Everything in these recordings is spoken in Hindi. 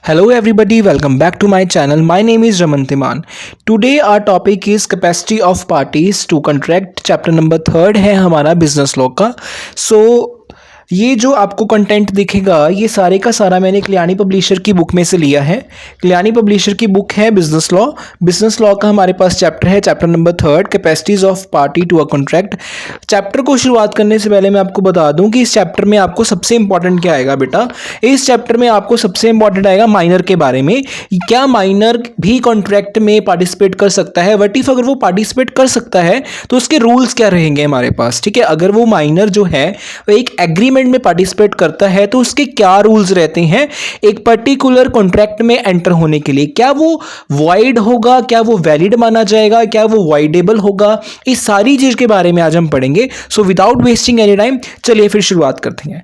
Hello everybody, welcome back to my channel. My name is Raman Timan. Today our topic is capacity of parties to contract. Chapter number 3 है हमारा business law का. So ये जो आपको कंटेंट दिखेगा ये सारे का सारा मैंने कल्याणी पब्लिशर की बुक में से लिया है. कल्याणी पब्लिशर की बुक है बिजनेस लॉ. बिजनेस लॉ का हमारे पास चैप्टर है chapter number 3 capacities of party to a contract. Chapter को शुरुआत करने से पहले मैं आपको बता दूं कि इस चैप्टर में आपको सबसे इंपॉर्टेंट क्या आएगा बेटा. इस चैप्टर में आपको सबसे इंपॉर्टेंट आएगा माइनर के बारे में. क्या माइनर भी कॉन्ट्रैक्ट में पार्टिसिपेट कर सकता है. वट इफ अगर वो पार्टिसिपेट कर सकता है तो उसके रूल्स क्या रहेंगे हमारे पास. ठीक है, अगर वो माइनर जो है वो एक एग्रीमेंट में पार्टिसिपेट करता है तो उसके क्या रूल्स रहते हैं एक पर्टिकुलर कॉन्ट्रैक्ट में एंटर होने के लिए. क्या वो वॉइड होगा, क्या वो वैलिड माना जाएगा, क्या वो वॉइडेबल होगा, इस सारी चीज के बारे में आज हम पढ़ेंगे. So without wasting any time चलिए फिर शुरुआत करते हैं.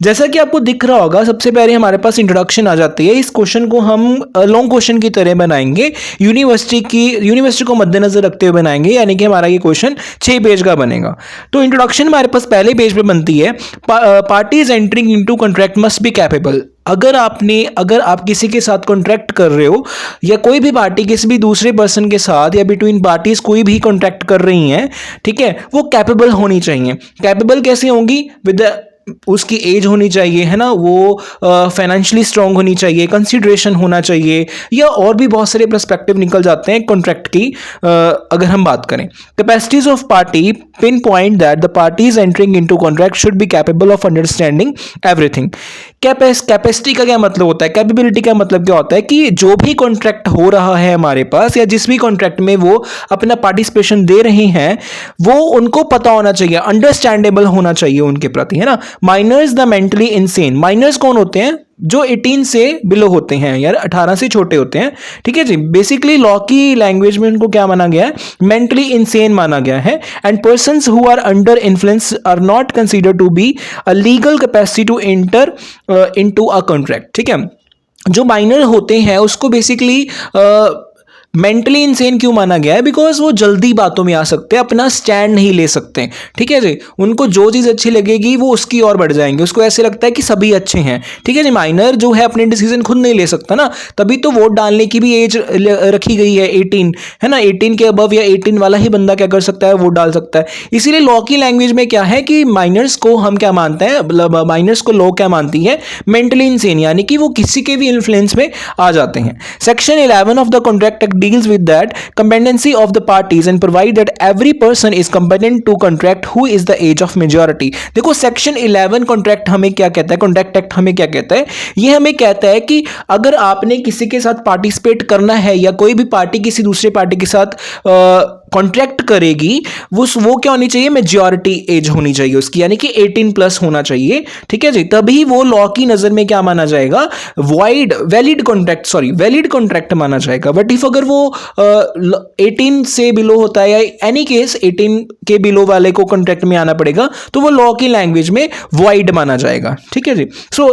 जैसा कि आपको दिख रहा होगा सबसे पहले हमारे पास इंट्रोडक्शन आ जाती है. इस क्वेश्चन को हम लॉन्ग क्वेश्चन की तरह बनाएंगे, यूनिवर्सिटी को मद्देनजर रखते हुए बनाएंगे, यानी कि हमारा ये क्वेश्चन 6 पेज का बनेगा. तो इंट्रोडक्शन हमारे पास पहले पेज पे बनती है. Parties entering into contract must be capable. अगर आप किसी के साथ कॉन्ट्रैक्ट कर रहे हो या कोई भी पार्टी किसी भी दूसरे पर्सन के साथ या बिटवीन पार्टीज कोई भी कॉन्ट्रैक्ट कर रही हैं, ठीक है, वो कैपेबल होनी चाहिए. कैपेबल कैसे होंगी? विद उसकी एज होनी चाहिए, है ना, वो फाइनेंशियली स्ट्रांग होनी चाहिए, कंसिडरेशन होना चाहिए, या और भी बहुत सारे पर्सपेक्टिव निकल जाते हैं कॉन्ट्रैक्ट की. अगर हम बात करें capacities of party pin point that the parties entering into contract should be capable of understanding everything. Capacity का क्या मतलब होता है, कैपेबिलिटी का मतलब क्या होता है कि जो भी कॉन्ट्रैक्ट हो रहा है हमारे पास या जिस भी कॉन्ट्रैक्ट में वो अपना पार्टिसिपेशन दे रहे हैं वो उनको पता होना चाहिए, अंडरस्टैंडेबल होना चाहिए उनके प्रति, है ना. Minors the mentally insane. Minors कौन होते हैं? जो 18 से बिलो होते हैं, यार 18 से छोटे होते हैं. ठीक है जी. बेसिकली लॉ की लैंग्वेज में उनको क्या माना गया है? मेंटली इनसेन माना गया है. And persons who are under influence are not considered to be a legal capacity to enter into a contract. ठीक है, जो माइनर होते हैं उसको बेसिकली मेंटली इनसेन क्यों माना गया है? बिकॉज वो जल्दी बातों में आ सकते हैं, अपना स्टैंड नहीं ले सकते. ठीक है जी. उनको जो चीज़ अच्छी लगेगी वो उसकी ओर बढ़ जाएंगे, उसको ऐसे लगता है कि सभी अच्छे हैं. ठीक है जी. माइनर जो है अपने डिसीजन खुद नहीं ले सकता ना, तभी तो वोट डालने की भी एज रखी गई है 18, है ना. 18 के अबव या 18 वाला ही बंदा क्या कर सकता है? वोट डाल सकता है. इसीलिए लॉ की लैंग्वेज में क्या है कि माइनर्स को हम क्या मानते हैं, मतलब माइनर्स को लॉ क्या मानती है? मेंटली इनसेन, यानी कि वो किसी के भी इन्फ्लुएंस में आ जाते हैं. Section 11 of the contract act deals with that competency of the parties and provide that every person is competent to contract who is the age of majority. देखो सेक्शन 11 कॉन्ट्रैक्ट हमें क्या कहता है, कॉन्ट्रैक्ट एक्ट हमें क्या कहता है? ये हमें कहता है कि अगर आपने किसी के साथ पार्टिसिपेट करना है या कोई भी पार्टी किसी दूसरे पार्टी के साथ कॉन्ट्रैक्ट करेगी, वो क्या होनी चाहिए? मेजॉरिटी एज होनी चाहिए उसकी, यानी कि 18 प्लस होना चाहिए. ठीक है जी. तभी वो लॉ की नजर में क्या माना जाएगा? वैलिड कॉन्ट्रैक्ट माना जाएगा. बट इफ अगर वो 18 से बिलो होता है या एनी केस 18 के बिलो वाले को कॉन्ट्रैक्ट में आना पड़ेगा तो वो लॉ की लैंग्वेज में वॉइड माना जाएगा. ठीक है जी. So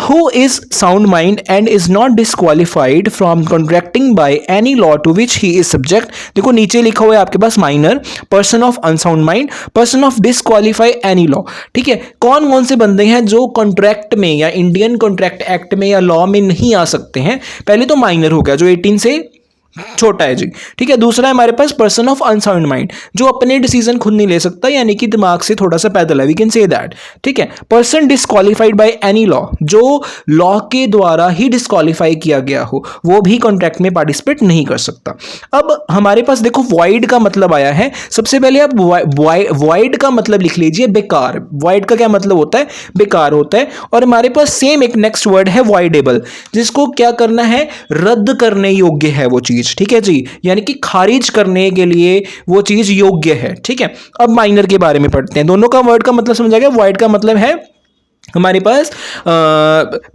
who is sound mind and is not disqualified from contracting by any law to which he is subject. देखो नीचे लिखा हुआ है आपके पास minor, person of unsound mind, person of disqualify any law. ठीक है, कौन कौन से बंदे हैं जो कॉन्ट्रैक्ट में या इंडियन कॉन्ट्रैक्ट एक्ट में या लॉ में नहीं आ सकते हैं? पहले तो माइनर हो गया जो 18 से छोटा है जी. ठीक है. दूसरा है हमारे पास पर्सन ऑफ अनसाउंड माइंड, जो अपने डिसीजन खुद नहीं ले सकता, यानी कि दिमाग से थोड़ा सा पैदल है, वी कैन से दैट. ठीक है. Person disqualified bye any law, जो लॉ के द्वारा ही डिस्क्वालीफाई किया गया हो वो भी कॉन्ट्रैक्ट में पार्टिसिपेट नहीं कर सकता. अब हमारे पास देखो वॉइड का मतलब आया है. सबसे पहले आप वॉइड का मतलब लिख लीजिए, बेकार. वॉइड का क्या मतलब होता है? बेकार होता है. और हमारे पास सेम एक नेक्स्ट वर्ड है वॉइडेबल, जिसको क्या करना है? रद्द करने योग्य है वो चीज. ठीक है जी, यानी कि खारिज करने के लिए वो चीज योग्य है. ठीक है. अब माइनर के बारे में पढ़ते हैं. दोनों का वर्ड का मतलब समझ आ गया. वॉइड का मतलब है हमारे पास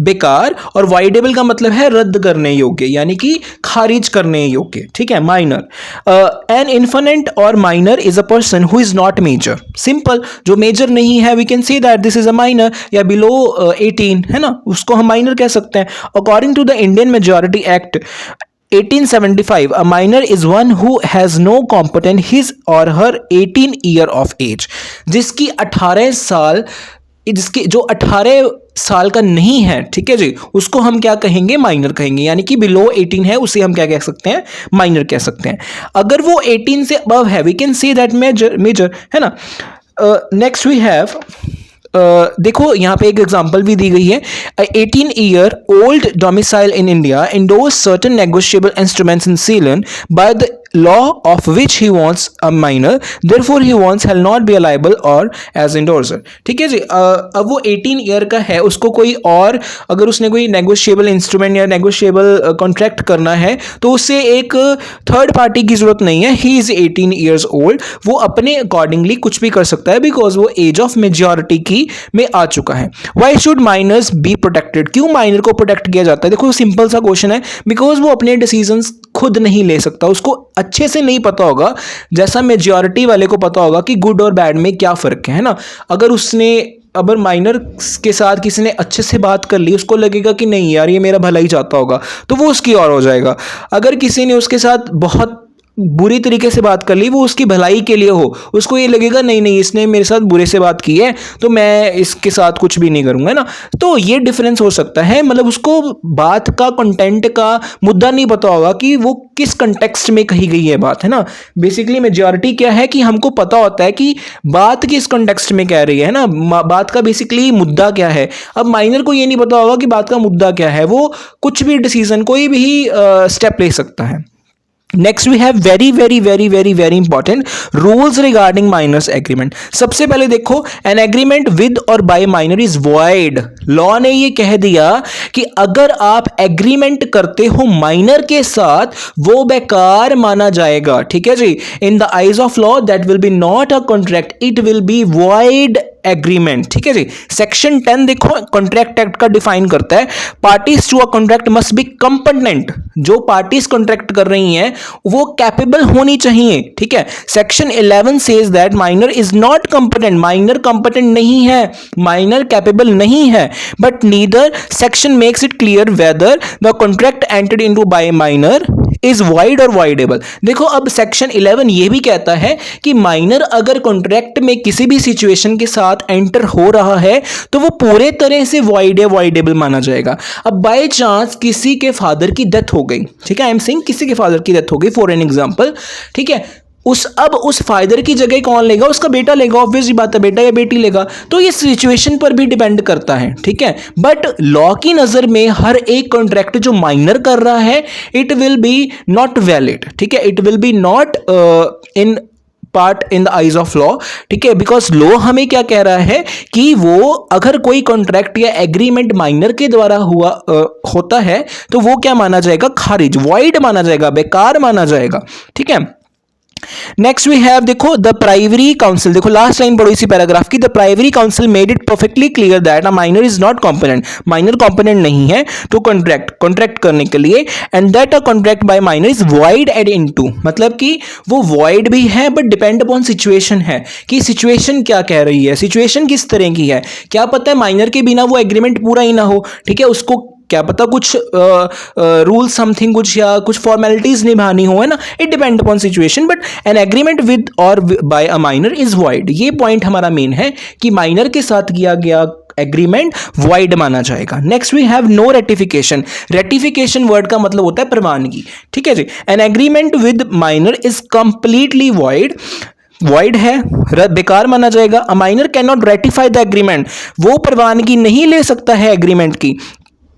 बेकार, और वाइडेबल का मतलब है रद्द करने योग्य, यानी कि खारिज करने योग्य. ठीक है. माइनर, एन इन्फिनेट और minor is a person who is not major. Simple, जो मेजर नहीं है we can say that this is a minor, या बिलो 18 है ना, उसको हम माइनर कह सकते हैं. According to the Indian majority act 1875, a minor is one who has no competent his or her 18 year of age. जिसकी 18 साल, जिसके जो 18 साल का नहीं है, ठीक है जी, उसको हम क्या कहेंगे, माइनर कहेंगे। यानी कि बिलो 18 है उसे हम क्या कह सकते हैं, माइनर कह सकते हैं। अगर वो 18 से अबव है, we can say that major, है ना। नेक्स्ट वी हैव, देखो यहाँ पे एक एग्जांपल भी दी गई है। 18 year old domicile in India endorse certain negotiable instruments in Ceylon by the law of which he wants a minor, therefore he wants shall not be liable or as endorser। ठीक है जी। अब वो 18 ईयर का है, उसको कोई और अगर उसने कोई नेगोशिएबल इंस्ट्रूमेंट या नेगोशिएबल कॉन्ट्रैक्ट करना है तो उससे एक थर्ड पार्टी की जरूरत नहीं है। ही इज 18 ईयर्स ओल्ड, वो अपने अकॉर्डिंगली कुछ भी कर सकता है बिकॉज वो एज ऑफ मेजॉरिटी की में आ चुका है। Why should minors be protected, क्यों माइनर को प्रोटेक्ट किया जाता है? देखो सिंपल सा क्वेश्चन है, बिकॉज वो अपने डिसीजंस खुद नहीं ले सकता, उसको अच्छे से नहीं पता होगा जैसा मेजॉरिटी वाले को पता होगा कि गुड और बैड में क्या फर्क है ना। अगर माइनर के साथ किसी ने अच्छे से बात कर ली, उसको लगेगा कि नहीं यार ये मेरा भला ही चाहता होगा, तो वो उसकी ओर हो जाएगा। अगर किसी ने उसके साथ बहुत बुरी तरीके से बात कर ली, वो उसकी भलाई के लिए हो, उसको ये लगेगा नहीं नहीं इसने मेरे साथ बुरे से बात की है तो मैं इसके साथ कुछ भी नहीं करूंगा ना। तो ये डिफरेंस हो सकता है, मतलब उसको बात का कंटेंट का मुद्दा नहीं पता होगा कि वो किस कंटेक्स्ट में कही गई है बात, है ना। बेसिकली मेजॉरिटी क्या है कि हमको पता होता है कि बात किस कंटेक्स्ट में कह रही है ना, बात का बेसिकली मुद्दा क्या है। अब माइनर को ये नहीं पता होगा कि बात का मुद्दा क्या है, वो कुछ भी डिसीजन कोई भी स्टेप ले सकता है। Next we have very very very very very important rules regarding minors agreement. सबसे पहले देखो, एन एग्रीमेंट विद और by minor is void. Law ने ये कह दिया कि अगर आप एग्रीमेंट करते हो माइनर के साथ वो बेकार माना जाएगा। ठीक है जी, in the eyes of law that will be not a contract, it will be void agreement. ठीक है जी। सेक्शन 10 देखो कॉन्ट्रैक्ट एक्ट का डिफाइन करता है, parties to a contract must be competent. जो पार्टीज कॉन्ट्रैक्ट कर रही हैं वो कैपेबल होनी चाहिए। ठीक है। Section 11 says that minor is not competent, minor competent नहीं है, माइनर कैपेबल नहीं है, but neither section makes it clear whether the contract entered into by minor is void और वाइडेबल। देखो अब सेक्शन 11 ये भी कहता है कि माइनर अगर कॉन्ट्रैक्ट में किसी भी सिचुएशन के साथ एंटर हो रहा है तो वो पूरे तरह से वाइड या वाइडेबल माना जाएगा। अब बाय चांस किसी के फादर की डेथ हो गई, ठीक है, आई एम सेइंग किसी के फादर की डेथ हो गई फॉर एन एग्जांपल, ठीक है, उस फादर की जगह कौन लेगा, उसका बेटा लेगा, ऑब्वियसली बात है, बेटा या बेटी लेगा। तो ये सिचुएशन पर भी डिपेंड करता है। ठीक है, बट लॉ की नजर में हर एक कॉन्ट्रैक्ट जो माइनर कर रहा है it will be not valid. ठीक है, it will be not in part in the eyes of law. ठीक है, बिकॉज लॉ हमें क्या कह रहा है कि वो अगर कोई कॉन्ट्रैक्ट या एग्रीमेंट माइनर के द्वारा हुआ होता है तो वो क्या माना जाएगा, खारिज, वॉइड माना जाएगा, बेकार माना जाएगा। ठीक है। नेक्स्ट वी हैव देखो द प्राइमरी काउंसिल, देखो लास्ट लाइन पढ़ो इसी पैराग्राफ की, the primary council made it perfectly clear that a minor is not component, minor component नहीं है टू कॉन्ट्रैक्ट करने के लिए, and that a contract by minor is void ab initio, मतलब कि वो वॉइड भी है बट डिपेंड अपॉन सिचुएशन है कि सिचुएशन क्या कह रही है, सिचुएशन किस तरह की है। क्या पता है माइनर के बिना वो एग्रीमेंट पूरा ही ना हो। ठीक है, उसको क्या पता कुछ रूल समथिंग कुछ या कुछ फॉर्मेलिटीज निभानी हो, है ना, it depend upon situation, but an agreement with और by a minor is void. ये पॉइंट हमारा मेन है कि माइनर के साथ किया गया एग्रीमेंट वॉइड माना जाएगा। Next we have no ratification. Ratification word का मतलब होता है प्रवानगी। ठीक है जी, an agreement with minor is completely void है, बेकार माना जाएगा। A minor can not ratify the agreement, वो प्रवानगी नहीं ले सकता है एग्रीमेंट की।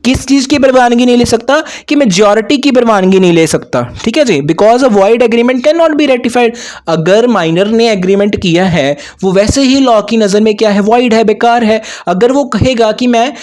किस चीज की परवानगी नहीं ले सकता, कि मेजॉरिटी की परवानगी नहीं ले सकता। ठीक है जी, because a void agreement can not be ratified. अगर माइनर ने एग्रीमेंट किया है वो वैसे ही लॉ की नज़र में क्या है, वॉइड है, बेकार है। अगर वो कहेगा कि मैं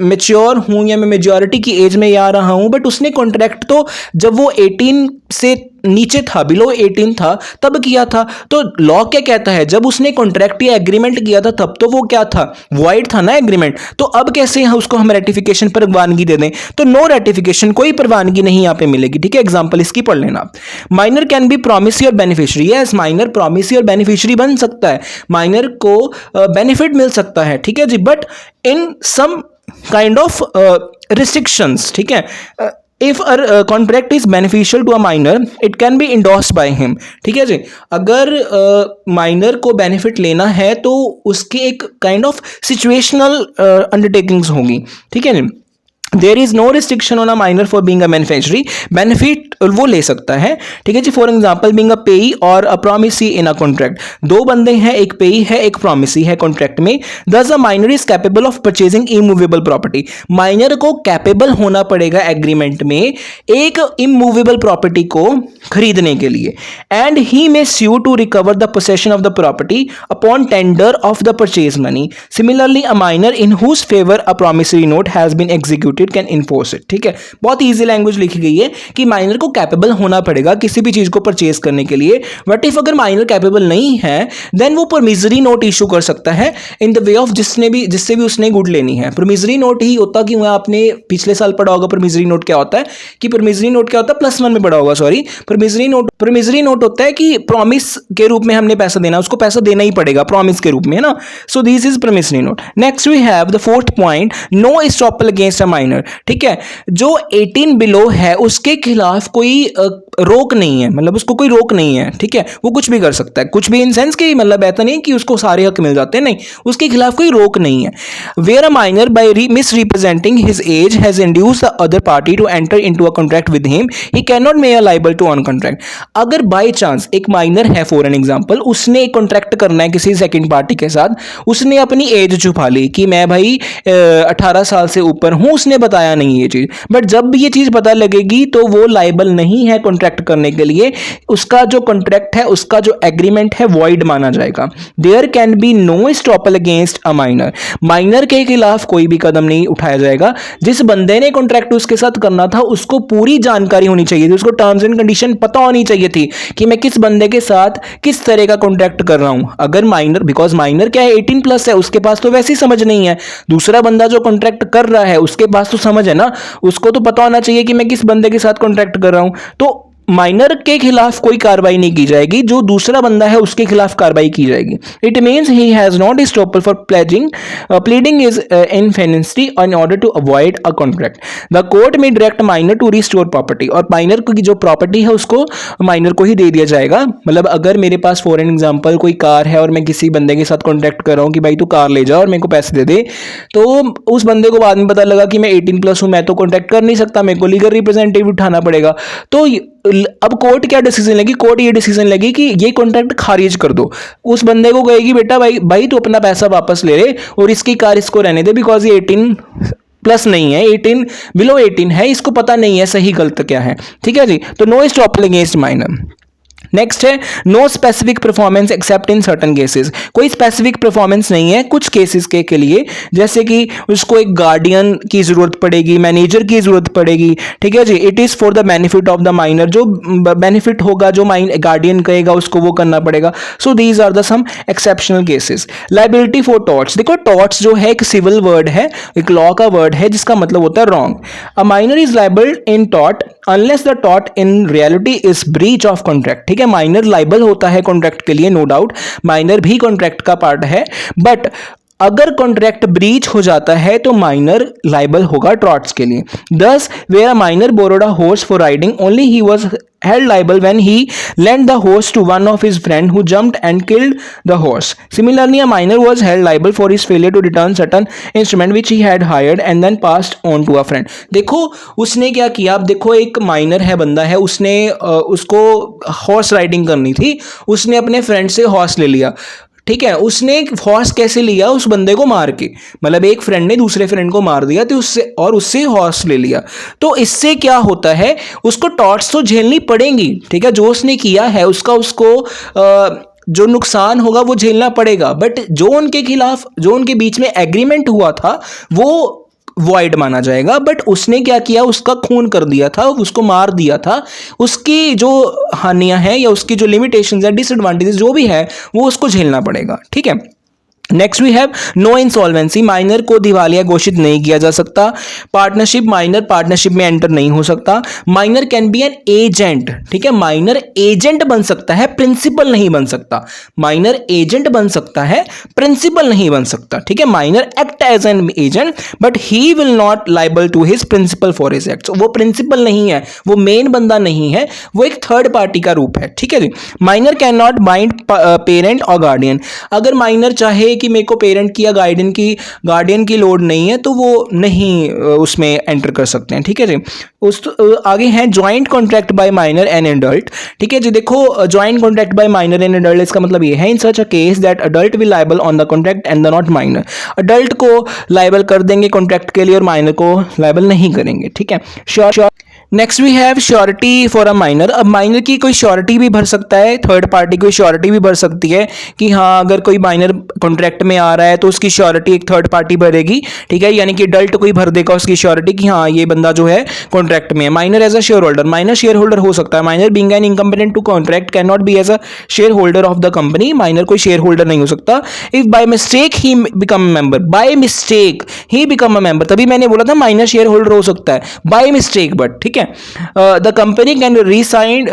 मेच्योर हूं या मैं मेजॉरिटी की एज में आ रहा हूं, बट उसने कॉन्ट्रैक्ट तो जब वो 18 से नीचे था, बिलो 18 था, तब किया था, तो लॉ क्या कहता है, जब उसने कॉन्ट्रैक्ट या एग्रीमेंट किया था तब तो वो क्या था, वॉइड था ना एग्रीमेंट। तो अब कैसे उसको हम रेटिफिकेशन पर परवानगी दे दें, तो नो रेटिफिकेशन, कोई परवानगी नहीं यहां पे मिलेगी। ठीक है, एग्जांपल इसकी पढ़ लेना। माइनर कैन बी प्रोमिसरी और बेनिफिशियरी, यस माइनर प्रोमिसरी और बेनिफिशियरी बन सकता है, माइनर को बेनिफिट मिल सकता है। ठीक है जी, but in some kind of restrictions. ठीक है, if a contract is beneficial to a minor it can be endorsed by him. ठीक है जी, अगर माइनर को बेनिफिट लेना है तो उसकी एक काइंड ऑफ सिचुएशनल अंडरटेकिंग्स होगी। ठीक है जी, there is no restriction on a minor for being a beneficiary, benefit वो ले सकता है। ठीक है जी, for example being a payee और अ प्रोमिसी इन अ कॉन्ट्रैक्ट, दो बंदे हैं, एक पेई है एक प्रोमिसी है कॉन्ट्रैक्ट में। दस अ minor is capable of purchasing immovable property, minor को कैपेबल होना पड़ेगा एग्रीमेंट में एक इमूवेबल प्रॉपर्टी को खरीदने के लिए, and he may sue to recover the possession of the property upon tender of the purchase money. Similarly a minor in whose favour a promissory note has been executed can enforce it. ठीक है, बहुत इजी लैंग्वेज लिखी गई है कि माइनर को कैपेबल होना पड़ेगा किसी भी चीज को परचेज करने के लिए, बट इफ अगर माइनर कैपेबल नहीं है देन वो परमिजरी नोट इशू कर सकता है इन द वे ऑफ जिससे भी उसने गुड लेनी है। परमिजरी नोट ही होता कि आपने पिछले साल पढ़ा होगा परमिजरी नोट क्या होता है, कि परमिजरी नोट क्या होता है, +1 में पढ़ा होगा, सॉरी। परमिजरी नोट होता है कि प्रॉमिस के रूप में हमने पैसा देना, उसको पैसा देना ही पड़ेगा प्रॉमिस के रूप में, है ना। So this is promissory note. Next we have the fourth point, no estoppel against a minor. ठीक है, जो 18 बिलो है उसके खिलाफ कोई रोक नहीं है, मतलब उसको कोई रोक नहीं है। ठीक है, वो कुछ भी कर सकता है, कुछ भी इन सेंस कि मतलब ऐसा नहीं कि उसको सारे हक मिल जाते हैं, नहीं, उसके खिलाफ कोई रोक नहीं है। Where a minor by misrepresenting his age has induced the other party to enter into a contract with him, he can not make a liable to on contract. अगर बाय चांस एक माइनर है, फॉर एन एग्जांपल, उसने एक कॉन्ट्रैक्ट करना है किसी सेकंड पार्टी के साथ, उसने अपनी एज छुपा ली कि मैं भाई 18 साल से ऊपर हूं, उसने बताया नहीं ये चीज, बट जब ये चीज पता लगेगी तो वो लायबल नहीं है कॉन्ट्रैक्ट करने के लिए, उसका जो कॉन्ट्रैक्ट है, उसका जो एग्रीमेंट है वॉइड माना जाएगा। There can be no estoppel against a minor, minor के खिलाफ कोई भी कदम नहीं उठाया जाएगा। जिस बंदे ने कॉन्ट्रैक्ट उसके साथ करना था उसको पूरी जानकारी होनी चाहिए थी, उसको टर्म्स एंड कंडीशन पता होनी चाहिए थी कि मैं किस बंदे के साथ किस तरह का कॉन्ट्रैक्ट कर रहा हूं। अगर माइनर, बिकॉज माइनर क्या है 18+ है, उसके पास तो वैसी समझ नहीं है, दूसरा बंदा जो कॉन्ट्रैक्ट कर रहा है उसके पास तो समझ है ना, उसको तो पता होना चाहिए कि मैं किस बंदे के साथ कॉन्ट्रैक्ट कर रहा हूं। तो माइनर के खिलाफ कोई कार्रवाई नहीं की जाएगी, जो दूसरा बंदा है उसके खिलाफ कार्रवाई की जाएगी। It means he has not estoppel for pleading is infancy in order to avoid a contract. The court में direct minor to restore property, और माइनर की जो प्रॉपर्टी है उसको माइनर को ही दे दिया जाएगा। मतलब अगर मेरे पास फॉर एन एग्जांपल कोई कार है और मैं किसी बंदे के साथ कॉन्ट्रैक्ट कर रहा हूं कि भाई तू कार ले जा और मेरे को पैसे दे दे, तो उस बंदे को बाद में पता लगा कि मैं 18+ हूं, मैं तो कॉन्ट्रैक्ट कर नहीं सकता, मेरे को लीगल रिप्रेजेंटेटिव उठाना पड़ेगा। तो अब कोर्ट क्या डिसीजन लेगी, कोर्ट ये डिसीजन लेगी कि ये कॉन्ट्रैक्ट खारिज कर दो। उस बंदे को कहेगी बेटा भाई तू अपना पैसा वापस ले ले और इसकी कार इसको रहने दे, बिकॉज ये 18+ नहीं है, 18 बिलो 18 है, इसको पता नहीं है सही गलत क्या है। ठीक है जी, तो no estoppel against minor. Next है no specific performance except in certain cases, कोई स्पेसिफिक परफॉर्मेंस नहीं है कुछ केसेस के लिए, जैसे कि उसको एक गार्डियन की जरूरत पड़ेगी, मैनेजर की जरूरत पड़ेगी। ठीक है जी, it is for the benefit of the minor, जो बेनिफिट होगा जो गार्डियन कहेगा उसको वो करना पड़ेगा। So these are the some exceptional cases. Liability for torts, देखो टॉर्ट्स जो है एक सिविल वर्ड है, एक लॉ का वर्ड है जिसका मतलब होता है wrong. A minor is liable in tort unless the tort in reality is breach of contract. ठीक है, माइनर लाइबल होता है कॉन्ट्रैक्ट के लिए, नो डाउट, माइनर भी कॉन्ट्रैक्ट का पार्ट है, बट अगर कॉन्ट्रैक्ट ब्रीच हो जाता है तो माइनर लाइबल होगा टॉर्ट्स के लिए। दस where a minor borrowed a horse for riding only he was held liable when he lent the horse to one of his friend who jumped and killed the horse. Similarly, a minor was held liable for his failure to return certain instrument which he had hired and then passed on to a friend. देखो उसने क्या किया, अब देखो एक माइनर है, बंदा है, उसने उसको हॉर्स राइडिंग करनी थी, उसने अपने फ्रेंड से हॉर्स ले लिया। ठीक है, उसने हॉर्स कैसे लिया, उस बंदे को मार के, मतलब एक फ्रेंड ने दूसरे फ्रेंड को मार दिया तो उससे हॉर्स ले लिया। तो इससे क्या होता है, उसको टॉर्ट्स तो झेलनी पड़ेंगी। ठीक है, जो उसने किया है उसको जो नुकसान होगा वो झेलना पड़ेगा, बट जो उनके बीच में एग्रीमेंट हुआ था वो वॉइड माना जाएगा। बट उसने क्या किया, उसका खून कर दिया था, उसको मार दिया था, उसकी जो हानियां हैं या उसकी जो लिमिटेशंस है, डिसएडवांटेजेस जो भी है वो उसको झेलना पड़ेगा। ठीक है, next we have no insolvency, minor को दिवालिया घोषित नहीं किया जा सकता। पार्टनरशिप, माइनर पार्टनरशिप में एंटर नहीं हो सकता। Minor can be an agent, ठीक है, माइनर एजेंट बन सकता है, प्रिंसिपल नहीं बन सकता। माइनर एजेंट बन सकता है, प्रिंसिपल नहीं बन सकता, ठीक है। Minor act as an agent but he will not liable to his principal for his act. वो प्रिंसिपल नहीं है, वो मेन बंदा नहीं है, वो एक थर्ड पार्टी का रूप है, ठीक है जी। Minor can not bind parent और गार्डियन, अगर माइनर चाहे कि मेरे को पेरेंट की या गार्डियन की लोड नहीं है तो वो नहीं उसमें एंटर कर सकते हैं, ठीक है जी। उस आगे हैं joint contract by minor and adult, ठीक है जी। देखो joint contract by minor and adult, इसका मतलब ये है in such a case that adult will liable on the contract and the not minor, adult को लाइबल कर देंगे कॉन्ट्रैक्ट के लिए और माइनर को लाइबल नहीं करेंगे, ठीक है। Sure. Next we have surety for a minor, अब माइनर की कोई श्योरिटी भी भर सकता है, थर्ड पार्टी कोई श्योरिटी भी भर सकती है कि हाँ अगर कोई माइनर कॉन्ट्रैक्ट में आ रहा है तो उसकी श्योरिटी एक थर्ड पार्टी भरेगी, ठीक है, यानी कि अडल्ट कोई भर देगा उसकी श्योरिटी कि हाँ ये बंदा जो है कॉन्ट्रैक्ट में है। Minor as a share holder, minor shareholder हो सकता है। Minor being an incompetent to contract can not be as a share holder of the company, minor कोई शेयर होल्डर नहीं हो सकता। If by mistake he become a member, by mistake he become a member, तभी मैंने बोला था माइनर शेयर होल्डर हो सकता है बाय मिस्टेक, बट ठीक है। The company can resign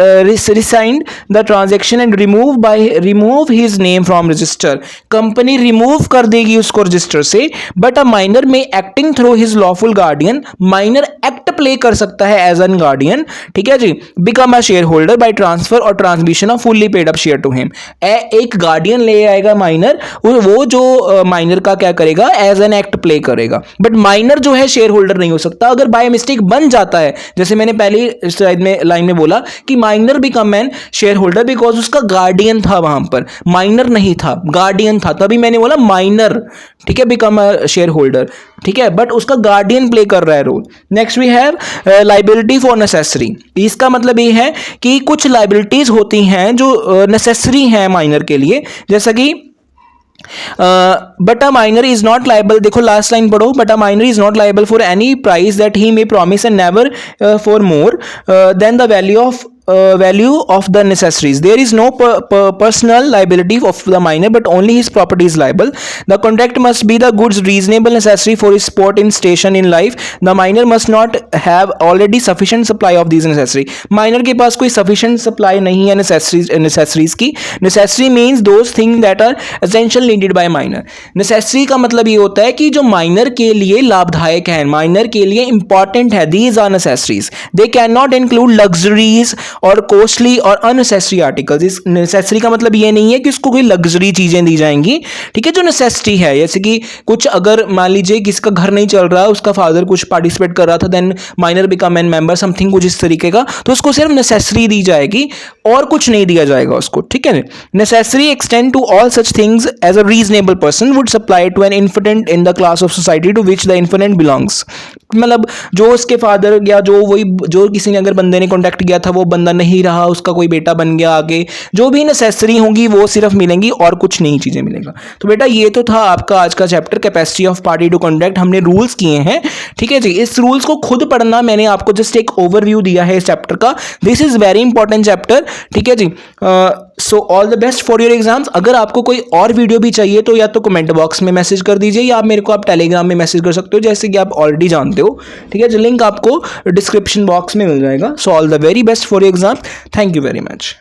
the transaction and remove his name from register. Company remove कर देगी उसको रजिस्टर से, but a minor may acting through his lawful guardian, minor act play कर सकता है एज एन गार्डियन, ठीक है जी। Become a share holder by transfer और transmission of fully paid up share to him, एक गार्डियन ले आएगा माइनर, वो जो माइनर का क्या करेगा एज एन एक्ट प्ले करेगा, बट माइनर जो है शेयर होल्डर नहीं हो सकता। अगर बाय मिस्टेक बन जाता है, जैसे मैंने पहली स्लाइड में लाइन में बोला कि minor become N share holder because उसका गार्डियन था, वहां पर माइनर नहीं था गार्डियन था, तभी मैंने बोला माइनर, ठीक है, बिकम अ शेयर होल्डर, ठीक है, बट उसका गार्डियन प्ले कर रहा है role. Next we have liability for necessary, इसका मतलब ये है कि कुछ लाइबिलिटीज होती हैं जो नेसेसरी हैं माइनर के लिए, जैसा कि but a minor is not liable, देखो लास्ट लाइन पढ़ो, but a minor is not liable for any price that he may promise and never for more than the value of the necessaries. There is no personal liability of the minor, but only his property is liable. The contract must be the goods reasonable necessary for his sport in station in life. The minor must not have already sufficient supply of these necessary. Minor के पास कोई sufficient supply नहीं है necessaries की. Necessary means those things that are essential needed by minor. Necessary का मतलब ये होता है कि जो minor के लिए लाभदायक है, minor के लिए important है. These are necessaries. They cannot include luxuries और कॉस्टली और अननेसेसरी आर्टिकल्स। इस नेसेसरी का मतलब ये नहीं है कि उसको कोई लग्जरी चीजें दी जाएंगी, ठीक है, जो नेसेसिटी है, जैसे कि कुछ अगर मान लीजिए किसका घर नहीं चल रहा, उसका फादर कुछ पार्टिसिपेट कर रहा था, then minor become an member, something कुछ इस तरीके का, तो उसको सिर्फ नेसेसरी दी जाएगी और कुछ नहीं दिया जाएगा उसको, ठीक है। Necessary extend to all such things as a reasonable person would supply to an infant in the class of society to which the infant belongs. मतलब जो उसके फादर या जो किसी ने अगर बंदे ने कॉन्टैक्ट किया था वो बंदा नहीं रहा, उसका कोई बेटा बन गया, आगे जो भी नेसेसरी होंगी वो सिर्फ मिलेंगी और कुछ नहीं चीजें मिलेगा। तो बेटा ये तो था आपका आज का chapter capacity of party to contract, हमने रूल्स किए हैं, ठीक है जी। इस रूल्स को खुद पढ़ना, मैंने आपको जस्ट एक ओवरव्यू दिया है इस चैप्टर का। This is very important chapter, ठीक है जी। So all the best for your exams. अगर आपको कोई और वीडियो भी चाहिए तो या तो कमेंट बॉक्स में मैसेज कर दीजिए या आप मेरे को टेलीग्राम में मैसेज कर सकते हो, जैसे कि आप ऑलरेडी जानते हो, ठीक है। जो लिंक आपको डिस्क्रिप्शन बॉक्स में मिल जाएगा। सो all the very best for your exam. Thank you very much.